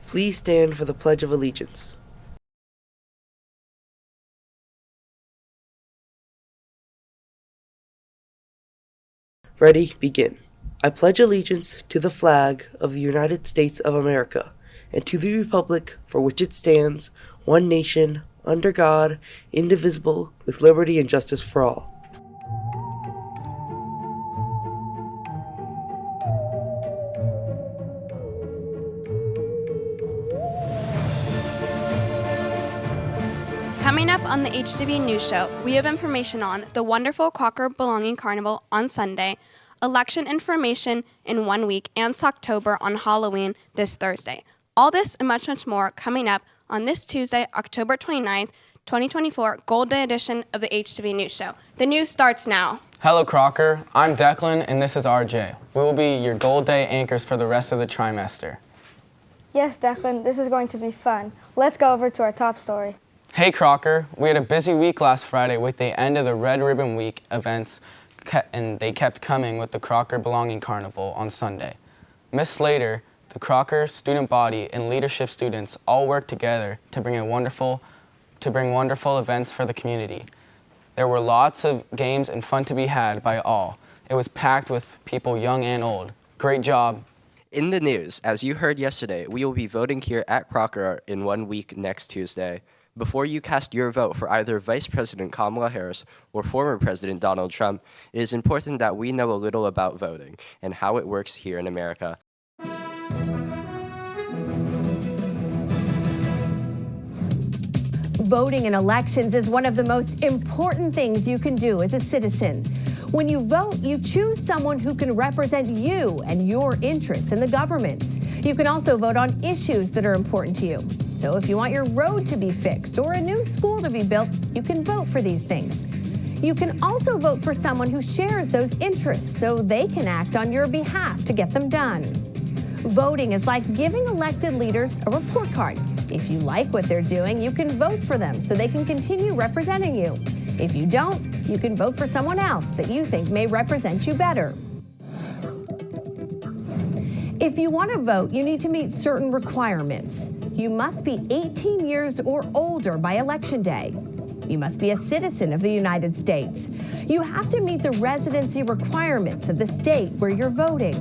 Please stand for the Pledge of Allegiance. Ready, begin. I pledge allegiance to the flag of the United States of America and to the republic for which it stands, one nation, under God, indivisible, with liberty and justice for all. Coming up on the HTV News Show, we have information on the wonderful Crocker Belonging Carnival on Sunday, election information in 1 week, and Socktober on Halloween this Thursday. All this and much, much more coming up on this Tuesday, October 29th, 2024, Gold Day edition of the HTV News Show. The news starts now. Hello, Crocker. I'm Declan, and this is RJ. We will be your Gold Day anchors for the rest of the trimester. Yes, Declan, this is going to be fun. Let's go over to our top story. Hey, Crocker. We had a busy week last Friday with the end of the Red Ribbon Week events, and they kept coming with the Crocker Belonging Carnival on Sunday. Miss Slater, the Crocker student body, and leadership students all worked together to bring wonderful events for the community. There were lots of games and fun to be had by all. It was packed with people young and old. Great job. In the news, as you heard yesterday, we will be voting here at Crocker in 1 week next Tuesday. Before you cast your vote for either Vice President Kamala Harris or former President Donald Trump, it is important that we know a little about voting and how it works here in America. Voting in elections is one of the most important things you can do as a citizen. When you vote, you choose someone who can represent you and your interests in the government. You can also vote on issues that are important to you. So if you want your road to be fixed or a new school to be built, you can vote for these things. You can also vote for someone who shares those interests so they can act on your behalf to get them done. Voting is like giving elected leaders a report card. If you like what they're doing, you can vote for them so they can continue representing you. If you don't, you can vote for someone else that you think may represent you better. If you want to vote, you need to meet certain requirements. You must be 18 years or older by Election Day. You must be a citizen of the United States. You have to meet the residency requirements of the state where you're voting.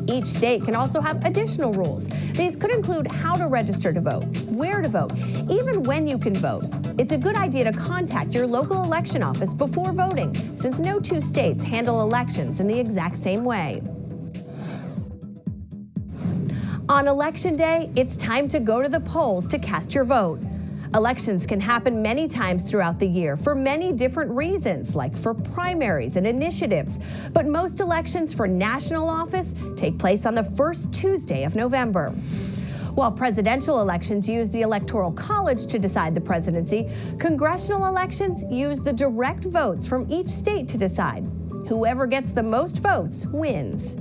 Each state can also have additional rules. These could include how to register to vote, where to vote, even when you can vote. It's a good idea to contact your local election office before voting, since no two states handle elections in the exact same way. On Election Day, it's time to go to the polls to cast your vote. Elections can happen many times throughout the year for many different reasons, like for primaries and initiatives. But most elections for national office take place on the first Tuesday of November. While presidential elections use the Electoral College to decide the presidency, congressional elections use the direct votes from each state to decide. Whoever gets the most votes wins.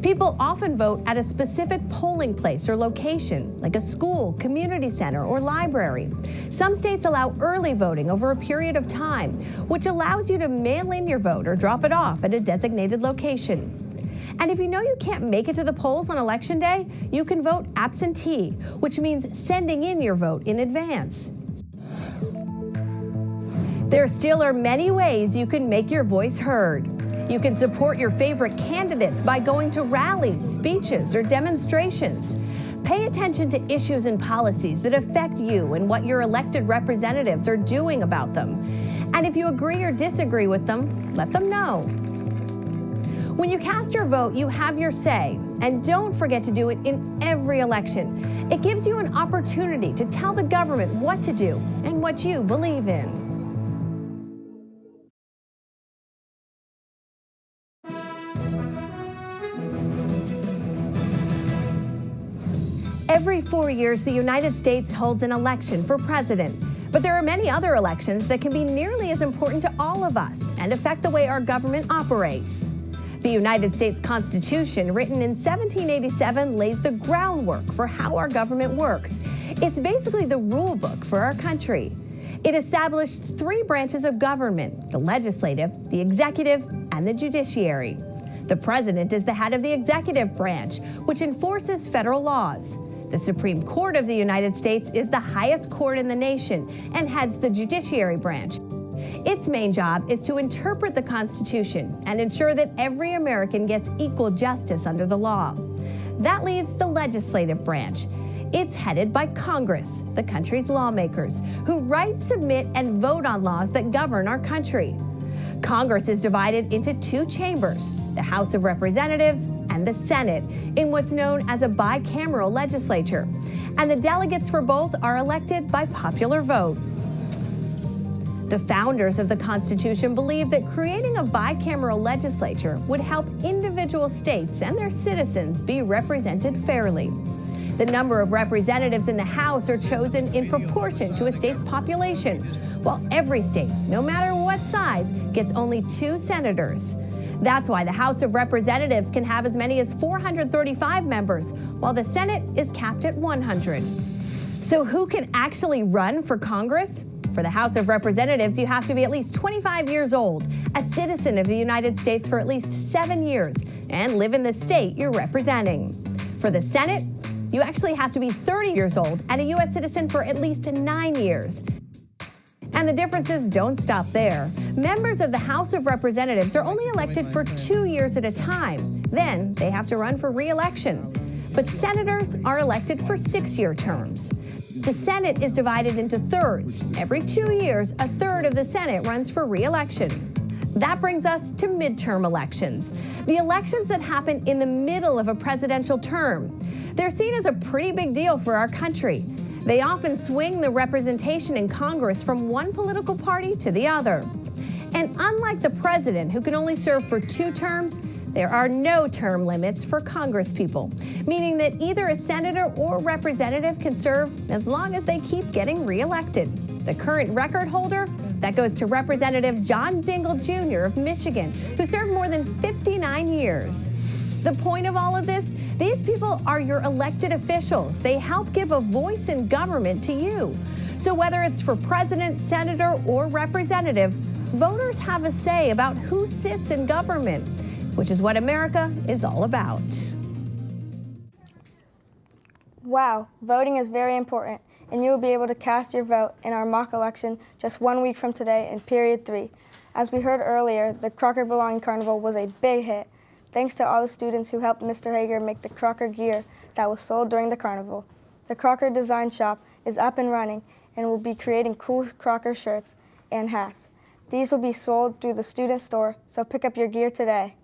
People often vote at a specific polling place or location, like a school, community center, or library. Some states allow early voting over a period of time, which allows you to mail in your vote or drop it off at a designated location. And if you know you can't make it to the polls on Election Day, you can vote absentee, which means sending in your vote in advance. There still are many ways you can make your voice heard. You can support your favorite candidates by going to rallies, speeches, or demonstrations. Pay attention to issues and policies that affect you and what your elected representatives are doing about them. And if you agree or disagree with them, let them know. When you cast your vote, you have your say, and don't forget to do it in every election. It gives you an opportunity to tell the government what to do and what you believe in. Every 4 years, the United States holds an election for president. But there are many other elections that can be nearly as important to all of us and affect the way our government operates. The United States Constitution, written in 1787, lays the groundwork for how our government works. It's basically the rule book for our country. It established 3 branches of government: the legislative, the executive, and the judiciary. The president is the head of the executive branch, which enforces federal laws. The Supreme Court of the United States is the highest court in the nation and heads the judiciary branch. Its main job is to interpret the Constitution and ensure that every American gets equal justice under the law. That leaves the legislative branch. It's headed by Congress, the country's lawmakers, who write, submit, and vote on laws that govern our country. Congress is divided into two chambers, the House of Representatives and the Senate, in what's known as a bicameral legislature. And the delegates for both are elected by popular vote. The founders of the Constitution believed that creating a bicameral legislature would help individual states and their citizens be represented fairly. The number of representatives in the House are chosen in proportion to a state's population, while every state, no matter what size, gets only 2 senators. That's why the House of Representatives can have as many as 435 members, while the Senate is capped at 100. So who can actually run for Congress? For the House of Representatives, you have to be at least 25 years old, a citizen of the United States for at least 7 years, and live in the state you're representing. For the Senate, you actually have to be 30 years old and a U.S. citizen for at least 9 years. And the differences don't stop there. Members of the House of Representatives are only elected for 2 years at a time. Then they have to run for re-election. But senators are elected for 6-year terms. The Senate is divided into thirds. Every 2 years, a third of the Senate runs for re-election. That brings us to midterm elections, the elections that happen in the middle of a presidential term. They're seen as a pretty big deal for our country. They often swing the representation in Congress from one political party to the other. And unlike the president, who can only serve for 2 terms, there are no term limits for congresspeople, meaning that either a senator or representative can serve as long as they keep getting reelected. The current record holder, that goes to Representative John Dingell Jr. of Michigan, who served more than 59 years. The point of all of this? These people are your elected officials. They help give a voice in government to you. So whether it's for president, senator, or representative, voters have a say about who sits in government, which is what America is all about. Wow, voting is very important, and you will be able to cast your vote in our mock election just 1 week from today in period 3. As we heard earlier, the Crocker Belonging Carnival was a big hit, thanks to all the students who helped Mr. Hager make the Crocker gear that was sold during the carnival. The Crocker Design Shop is up and running and will be creating cool Crocker shirts and hats. These will be sold through the student store, so pick up your gear today.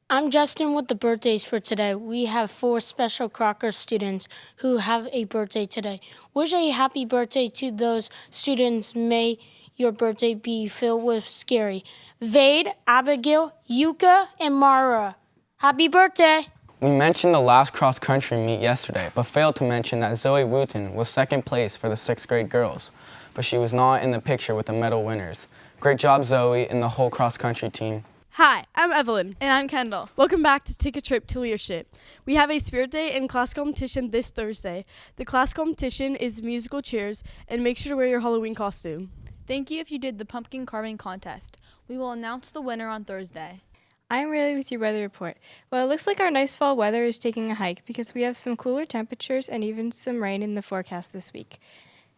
I'm Justin with the birthdays for today. We have 4 special Crocker students who have a birthday today. Wish a happy birthday to those students. May your birthday be filled with scary. Vade, Abigail, Yuka, and Mara. Happy birthday! We mentioned the last cross-country meet yesterday, but failed to mention that Zoe Wooten was 2nd place for the 6th grade girls, but she was not in the picture with the medal winners. Great job, Zoe, and the whole cross-country team. Hi, I'm Evelyn. And I'm Kendall. Welcome back to Take a Trip to Leadership. We have a Spirit Day and class competition this Thursday. The class competition is musical chairs, and make sure to wear your Halloween costume. Thank you if you did the pumpkin carving contest. We will announce the winner on Thursday. I'm Riley with your weather report. Well, it looks like our nice fall weather is taking a hike because we have some cooler temperatures and even some rain in the forecast this week.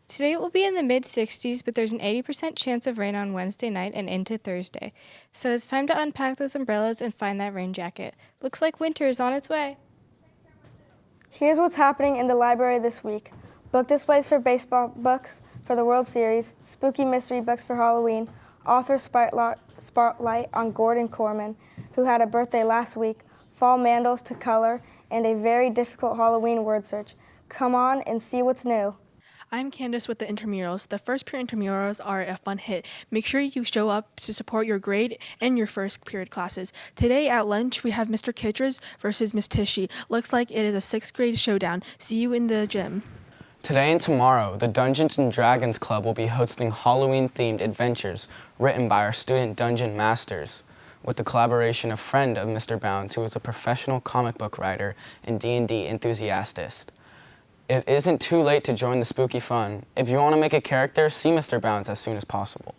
Today it will be in the mid-60s, but there's an 80% chance of rain on Wednesday night and into Thursday. So it's time to unpack those umbrellas and find that rain jacket. Looks like winter is on its way. Here's what's happening in the library this week. Book displays for baseball books for the World Series, spooky mystery books for Halloween, author spotlight on Gordon Corman, who had a birthday last week, fall mandals to color, and a very difficult Halloween word search. Come on and see what's new. I'm Candace with the intramurals. The first period intramurals are a fun hit. Make sure you show up to support your grade and your first period classes. Today at lunch, we have Mr. Kittredge versus Miss Tishy. Looks like it is a 6th grade showdown. See you in the gym. Today and tomorrow, the Dungeons & Dragons Club will be hosting Halloween-themed adventures written by our student dungeon masters, with the collaboration of friend of Mr. Bounds, who is a professional comic book writer and D&D enthusiast. It isn't too late to join the spooky fun. If you want to make a character, see Mr. Bounds as soon as possible.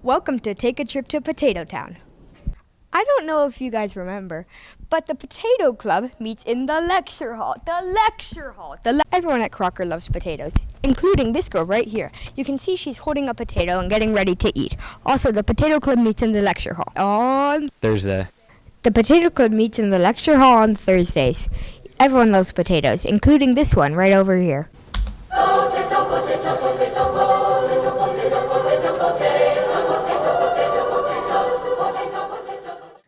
Welcome to Take a Trip to Potato Town. I don't know if you guys remember, but the Potato Club meets in the lecture hall. Everyone at Crocker loves potatoes, including this girl right here. You can see she's holding a potato and getting ready to eat. Also, the Potato Club meets in the lecture hall on Thursday. The Potato Club meets in the lecture hall on Thursdays. Everyone loves potatoes, including this one right over here.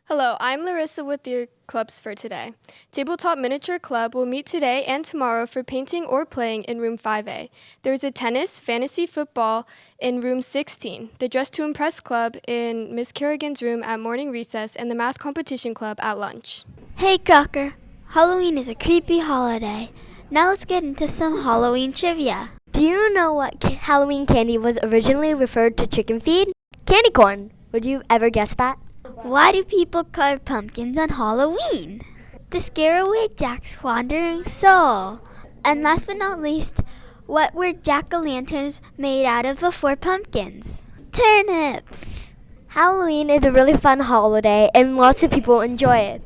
Hello, I'm Larissa with your clubs for today. Tabletop Miniature Club will meet today and tomorrow for painting or playing in room 5A. There's a tennis, fantasy football in room 16, the Dress to Impress Club in Miss Kerrigan's room at morning recess, and the math competition club at lunch. Hey Crocker, Halloween is a creepy holiday. Now let's get into some Halloween trivia. Do you know what Halloween candy was originally referred to chicken feed? Candy corn. Would you ever guess that? Why do people carve pumpkins on Halloween? To scare away Jack's wandering soul. And last but not least, what were jack-o'-lanterns made out of before pumpkins? Turnips! Halloween is a really fun holiday and lots of people enjoy it.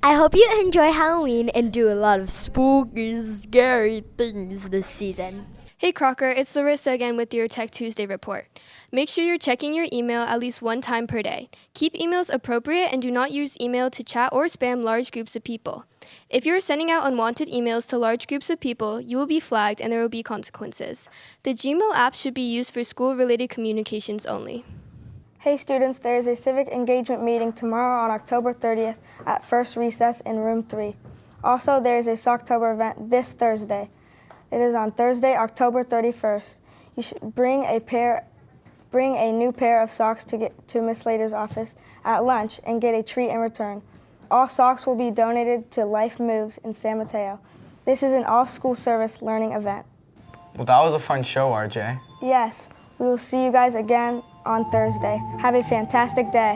I hope you enjoy Halloween and do a lot of spooky, scary things this season. Hey Crocker, it's Larissa again with your Tech Tuesday report. Make sure you're checking your email at least one time per day. Keep emails appropriate and do not use email to chat or spam large groups of people. If you're sending out unwanted emails to large groups of people, you will be flagged and there will be consequences. The Gmail app should be used for school-related communications only. Hey students, there is a civic engagement meeting tomorrow on October 30th at first recess in room 3. Also, there is a Socktober event this Thursday. It is on Thursday, October 31st. You should bring a new pair of socks to Miss Slater's office at lunch and get a treat in return. All socks will be donated to Life Moves in San Mateo. This is an all-school service learning event. Well, that was a fun show, RJ. Yes, we will see you guys again on Thursday. Have a fantastic day.